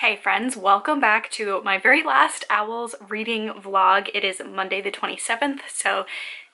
Hey friends, welcome back to my very last Owls reading vlog. It is Monday the 27th, so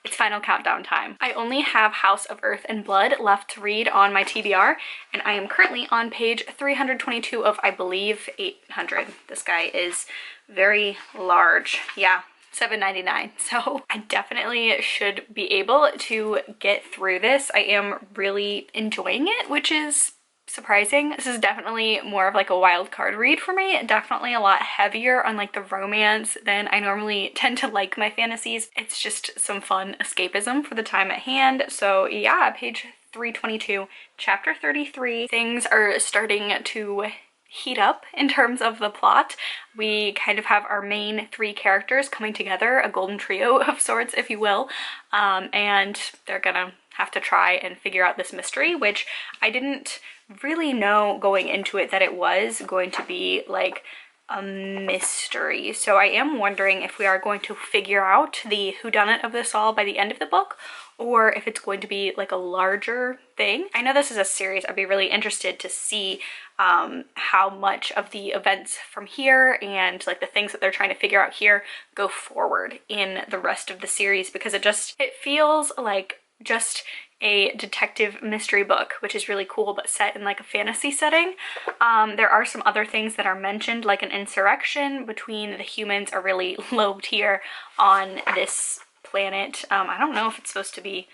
it's final countdown time. I only have House of Earth and Blood left to read on my TBR, and I am currently on page 322 of, I believe, 800. This guy is very large. Yeah. $7.99, so I definitely should be able to get through this. I am really enjoying it, which is surprising. This is definitely more of like a wild card read for me. Definitely a lot heavier on like the romance than I normally tend to like my fantasies. It's just some fun escapism for the time at hand. So yeah, page 322, chapter 33. Things are starting to heat up in terms of the plot. We kind of have our main three characters coming together, a golden trio of sorts, if you will, and they're gonna have to try and figure out this mystery, which I didn't really know going into it that it was going to be like a mystery. So I am wondering if we are going to figure out the whodunit of this all by the end of the book, or if it's going to be like a larger thing. I know this is a series. I'd be really interested to see how much of the events from here and like the things that they're trying to figure out here go forward in the rest of the series, because it feels like just a detective mystery book, which is really cool, but set in like a fantasy setting. There are some other things that are mentioned, like an insurrection between the humans, a really low tier on this planet. I don't know if it's supposed to be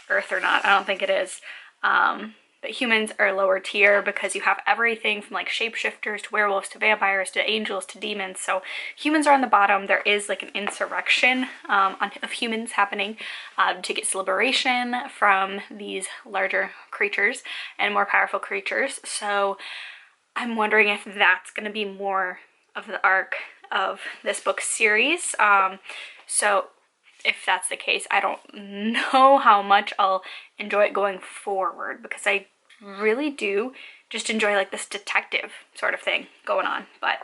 Earth or not. I don't think it is. But humans are lower tier because you have everything from like shapeshifters to werewolves to vampires to angels to demons. So humans are on the bottom. There is like an insurrection of humans happening to get liberation from these larger creatures and more powerful creatures. So I'm wondering if that's going to be more of the arc of this book series. So if that's the case, I don't know how much I'll enjoy it going forward, because I really do just enjoy like this detective sort of thing going on. But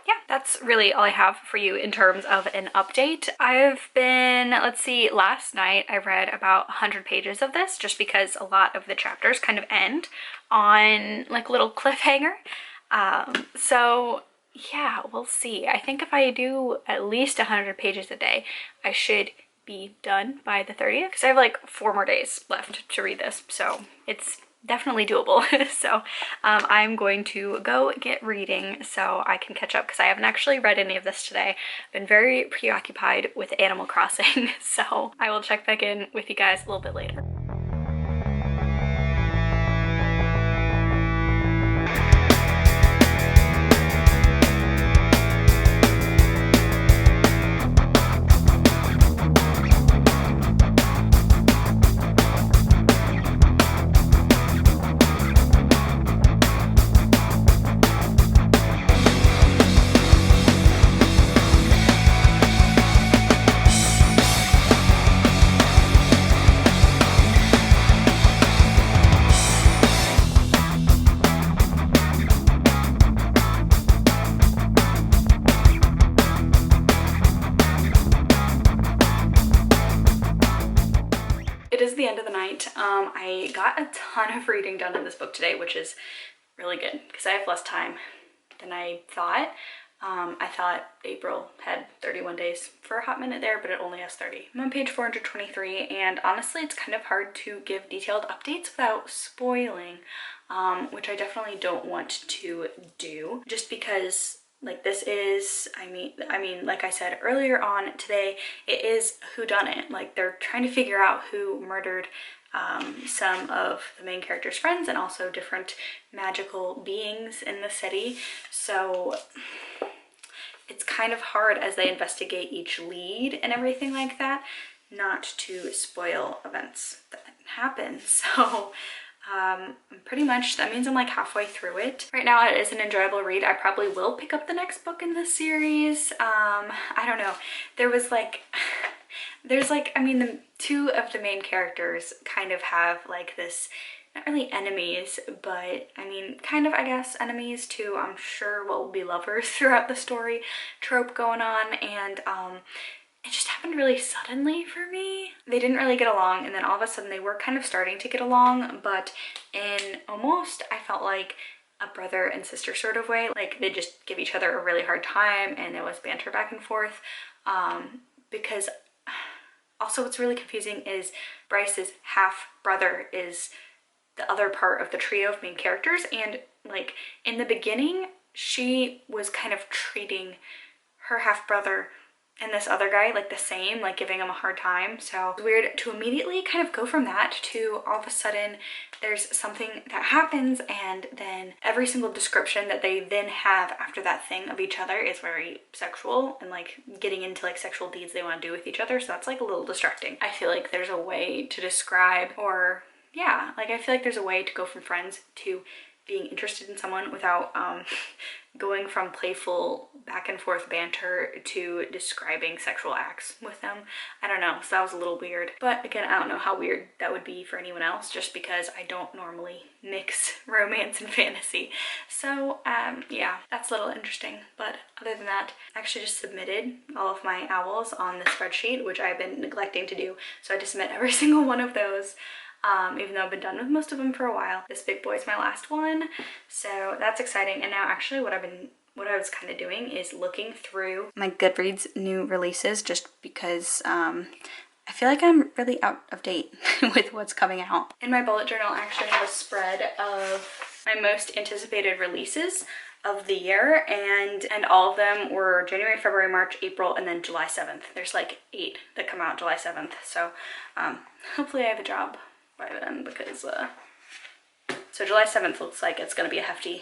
yeah, that's really all I have for you in terms of an update. I've been, let's see, last night I read about 100 pages of this, just because a lot of the chapters kind of end on like a little cliffhanger. So yeah, we'll see. I think if I do at least 100 pages a day, I should be done by the 30th, because I have like 4 more days left to read this, so it's definitely doable. So I'm going to go get reading so I can catch up, because I haven't actually read any of this today. I've been very preoccupied with Animal Crossing, so I will check back in with you guys a little bit later. It is the end of the night. I got a ton of reading done in this book today, which is really good because I have less time than I thought. I thought April had 31 days for a hot minute there, but it only has 30. I'm on page 423, and honestly, it's kind of hard to give detailed updates without spoiling, which I definitely don't want to do, just because like this is, I mean, like I said earlier on today, it is whodunit. Like they're trying to figure out who murdered some of the main character's friends and also different magical beings in the city. So it's kind of hard as they investigate each lead and everything like that not to spoil events that happen. So pretty much that means I'm like halfway through it. Right now it is an enjoyable read. I probably will pick up the next book in the series. I don't know. There's like, I mean, the two of the main characters kind of have like this, not really enemies, but I mean, kind of, I guess, enemies to, I'm sure, what will be lovers throughout the story trope going on, and it just happened really suddenly for me. They didn't really get along, and then all of a sudden they were kind of starting to get along, but in almost, I felt like a brother and sister sort of way. Like they just give each other a really hard time and it was banter back and forth. Because also what's really confusing is Bryce's half brother is the other part of the trio of main characters, and like in the beginning she was kind of treating her half brother and this other guy like the same, like giving him a hard time. So it's weird to immediately kind of go from that to all of a sudden there's something that happens, and then every single description that they then have after that thing of each other is very sexual and like getting into like sexual deeds they want to do with each other. So that's like a little distracting. I feel like there's a way to describe, or yeah, like I feel like there's a way to go from friends to being interested in someone without going from playful back and forth banter to describing sexual acts with them. I don't know, so that was a little weird. But again, I don't know how weird that would be for anyone else, just because I don't normally mix romance and fantasy. So yeah, that's a little interesting. But other than that, I actually just submitted all of my owls on the spreadsheet, which I've been neglecting to do. So I had to submit every single one of those. Even though I've been done with most of them for a while. This big boy is my last one, so that's exciting. And now actually what I was kind of doing is looking through my Goodreads new releases, just because I feel like I'm really out of date with what's coming out. In my bullet journal, I actually have a spread of my most anticipated releases of the year, and all of them were January, February, March, April, and then July 7th. There's like 8 that come out July 7th, so hopefully I have a job by then, because so July 7th looks like it's gonna be a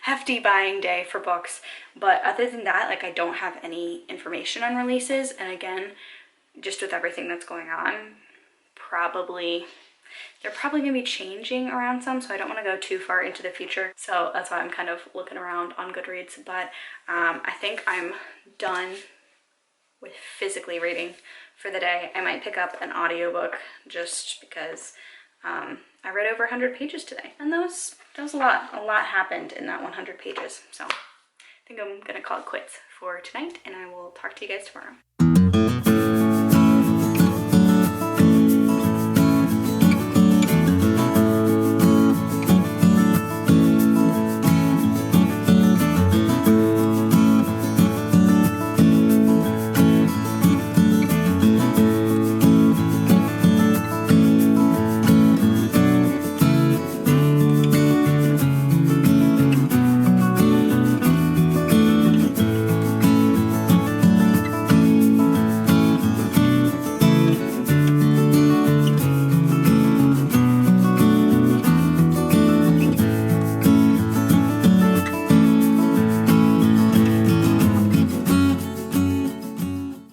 hefty buying day for books. But other than that, like I don't have any information on releases, and again, just with everything that's going on, they're probably gonna be changing around some, so I don't want to go too far into the future. So that's why I'm kind of looking around on Goodreads. But I think I'm done with physically reading for the day. I might pick up an audiobook just because I read over 100 pages today, and that was a lot. A lot happened in that 100 pages. So I think I'm gonna call it quits for tonight, and I will talk to you guys tomorrow.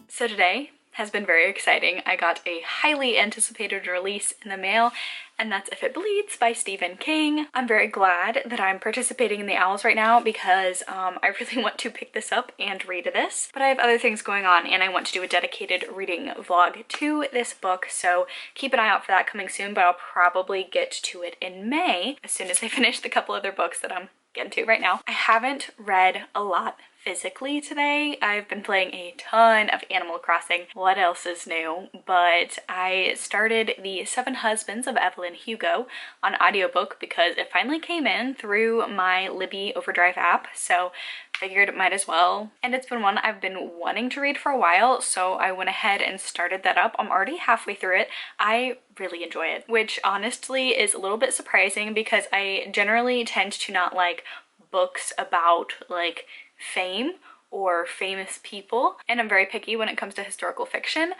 So today has been very exciting. I got a highly anticipated release in the mail, and that's If It Bleeds by Stephen King. I'm very glad that I'm participating in the Owls right now, because I really want to pick this up and read this, but I have other things going on and I want to do a dedicated reading vlog to this book, so keep an eye out for that coming soon. But I'll probably get to it in May as soon as I finish the couple other books that I'm getting to right now. I haven't read a lot physically today. I've been playing a ton of Animal Crossing. What else is new? But I started The 7 Husbands of Evelyn Hugo on audiobook because it finally came in through my Libby Overdrive app, so figured it might as well. And it's been one I've been wanting to read for a while, so I went ahead and started that up. I'm already halfway through it. I really enjoy it, which honestly is a little bit surprising because I generally tend to not like books about like fame or famous people, and I'm very picky when it comes to historical fiction,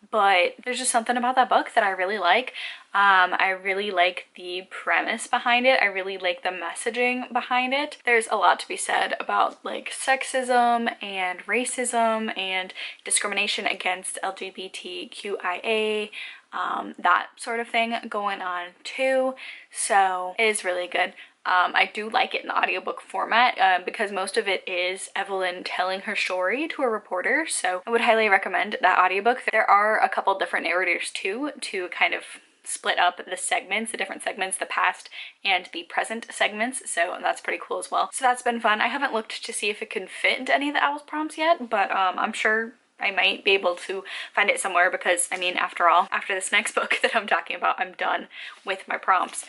but there's just something about that book that I really like. I really like the premise behind it. I really like the messaging behind it. There's a lot to be said about like sexism and racism and discrimination against LGBTQIA, that sort of thing going on too, so it is really good. I do like it in the audiobook format because most of it is Evelyn telling her story to a reporter, so I would highly recommend that audiobook. There are a couple different narrators too, to kind of split up the segments, the different segments, the past and the present segments, so that's pretty cool as well. So that's been fun. I haven't looked to see if it can fit into any of the Owls prompts yet, but I'm sure I might be able to find it somewhere because, I mean, after all, after this next book that I'm talking about, I'm done with my prompts.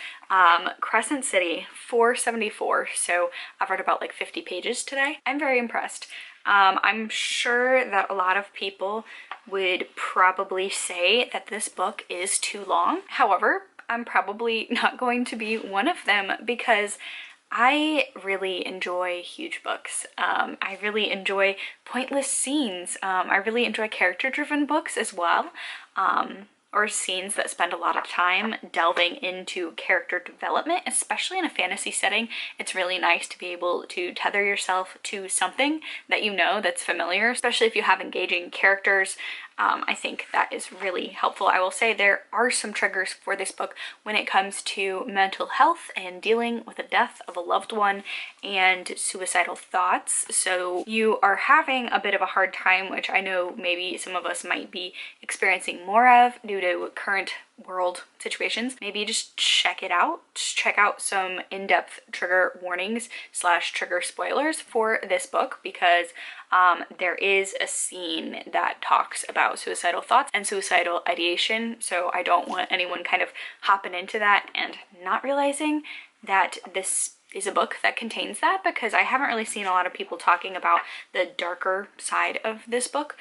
Crescent City, 474, so I've read about like 50 pages today. I'm very impressed. I'm sure that a lot of people would probably say that this book is too long. However, I'm probably not going to be one of them because I really enjoy huge books. I really enjoy pointless scenes. I really enjoy character-driven books as well, or scenes that spend a lot of time delving into character development, especially in a fantasy setting. It's really nice to be able to tether yourself to something that you know that's familiar, especially if you have engaging characters. I think that is really helpful. I will say there are some triggers for this book when it comes to mental health and dealing with the death of a loved one and suicidal thoughts. So you are having a bit of a hard time, which I know maybe some of us might be experiencing more of due to current world situations. Maybe just check it out. Just check out some in-depth trigger warnings / trigger spoilers for this book, because there is a scene that talks about suicidal thoughts and suicidal ideation. So I don't want anyone kind of hopping into that and not realizing that this is a book that contains that, because I haven't really seen a lot of people talking about the darker side of this book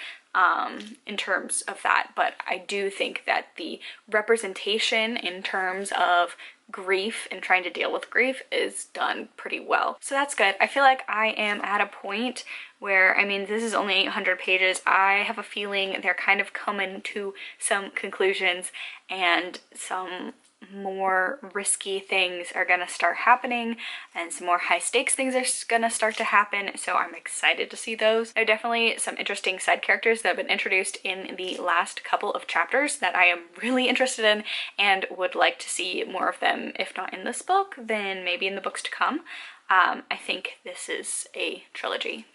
in terms of that. But I do think that the representation in terms of grief and trying to deal with grief is done pretty well. So that's good. I feel like I am at a point where, I mean, this is only 100 pages. I have a feeling they're kind of coming to some conclusions and some more risky things are gonna start happening and some more high stakes things are gonna start to happen, so I'm excited to see those. There are definitely some interesting side characters that have been introduced in the last couple of chapters that I am really interested in and would like to see more of them, if not in this book, then maybe in the books to come. I think this is a trilogy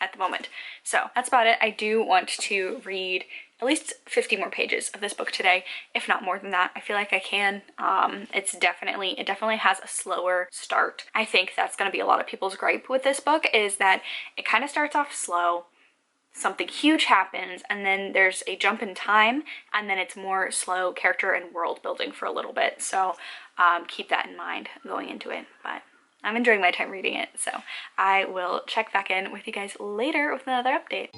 at the moment. So that's about it. I do want to read at least 50 more pages of this book today, if not more than that. I feel like I can. It definitely has a slower start. I think that's going to be a lot of people's gripe with this book, is that it kind of starts off slow, something huge happens, and then there's a jump in time, and then it's more slow character and world building for a little bit. So keep that in mind going into it. But I'm enjoying my time reading it, so I will check back in with you guys later with another update.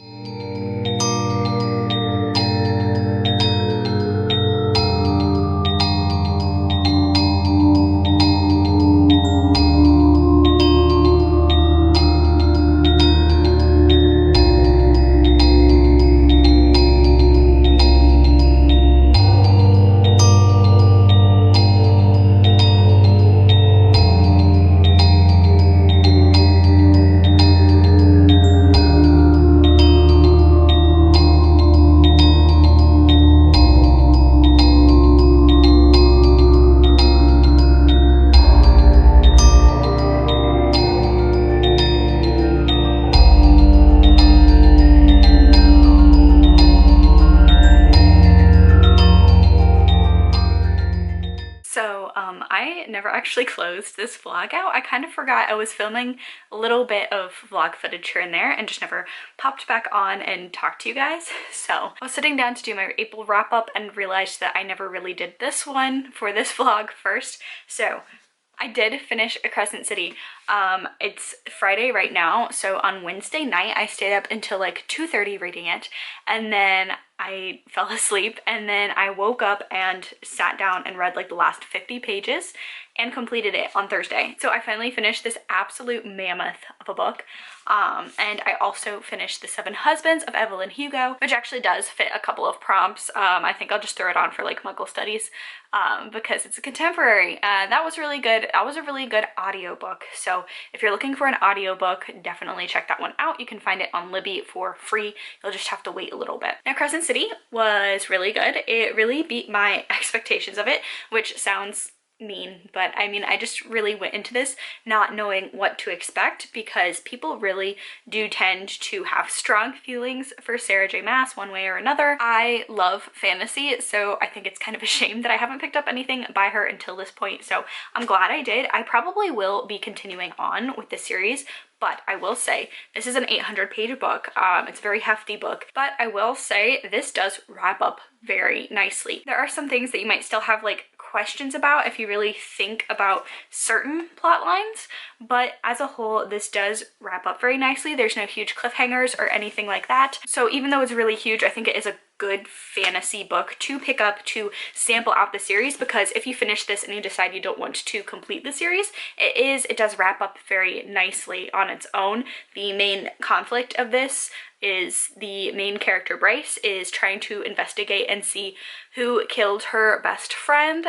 I never actually closed this vlog out. I kind of forgot I was filming a little bit of vlog footage here and there and just never popped back on and talked to you guys. So I was sitting down to do my April wrap up and realized that I never really did this one for this vlog first. So I did finish Crescent City. It's Friday right now, so on Wednesday night I stayed up until like 2:30 reading it, and then I fell asleep, and then I woke up and sat down and read like the last 50 pages and completed it on Thursday. So I finally finished this absolute mammoth of a book. And I also finished The Seven Husbands of Evelyn Hugo, which actually does fit a couple of prompts. I think I'll just throw it on for like Muggle studies because it's a contemporary. That was really good. That was a really good audiobook. So if you're looking for an audiobook, definitely check that one out. You can find it on Libby for free. You'll just have to wait a little bit. Now, Crescent City was really good. It really beat my expectations of it, which sounds mean, but I mean, I just really went into this not knowing what to expect because people really do tend to have strong feelings for Sarah J Maas one way or another. I love fantasy, so I think it's kind of a shame that I haven't picked up anything by her until this point, so I'm glad I did. I probably will be continuing on with this series, but I will say this is an 800-page book. It's a very hefty book, but I will say this does wrap up very nicely. There are some things that you might still have like questions about if you really think about certain plot lines, but as a whole this does wrap up very nicely. There's no huge cliffhangers or anything like that, so even though it's really huge, I think it is a good fantasy book to pick up to sample out the series, because if you finish this and you decide you don't want to complete the series, it does wrap up very nicely on its own. The main conflict of this is the main character Bryce is trying to investigate and see who killed her best friend,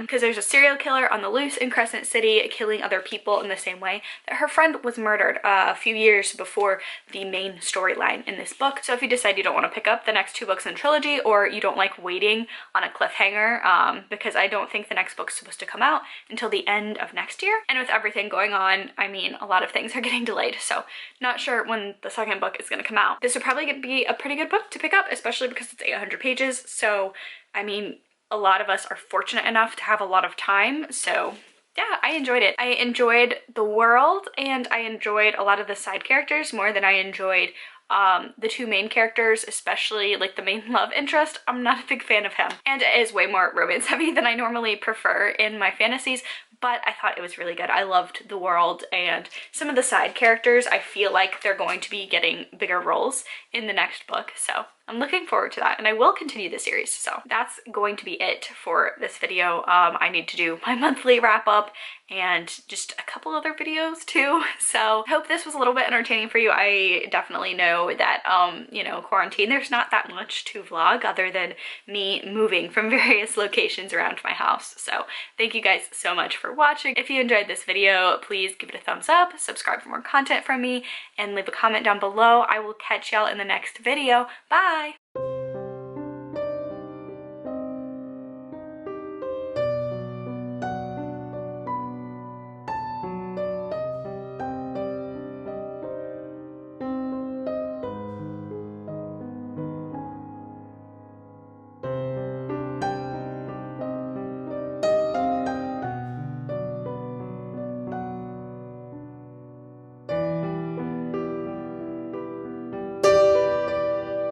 because there's a serial killer on the loose in Crescent City killing other people in the same way that her friend was murdered a few years before the main storyline in this book. So if you decide you don't want to pick up the next 2 books in the trilogy, or you don't like waiting on a cliffhanger, because I don't think the next book's supposed to come out until the end of next year, and with everything going on, I mean, a lot of things are getting delayed, so not sure when the second book is going to come out. This would probably be a pretty good book to pick up, especially because it's 800 pages, so I mean, a lot of us are fortunate enough to have a lot of time, so yeah, I enjoyed it. I enjoyed the world, and I enjoyed a lot of the side characters more than I enjoyed the 2 main characters, especially like the main love interest. I'm not a big fan of him, and it is way more romance heavy than I normally prefer in my fantasies, but I thought it was really good. I loved the world, and some of the side characters, I feel like they're going to be getting bigger roles in the next book, so I'm looking forward to that, and I will continue the series. So that's going to be it for this video. I need to do my monthly wrap up and just a couple other videos too, so I hope this was a little bit entertaining for you. I definitely know that you know, quarantine, there's not that much to vlog other than me moving from various locations around my house. So thank you guys so much for watching. If you enjoyed this video, please give it a thumbs up, subscribe for more content from me, and leave a comment down below. I will catch y'all in the next video. Bye!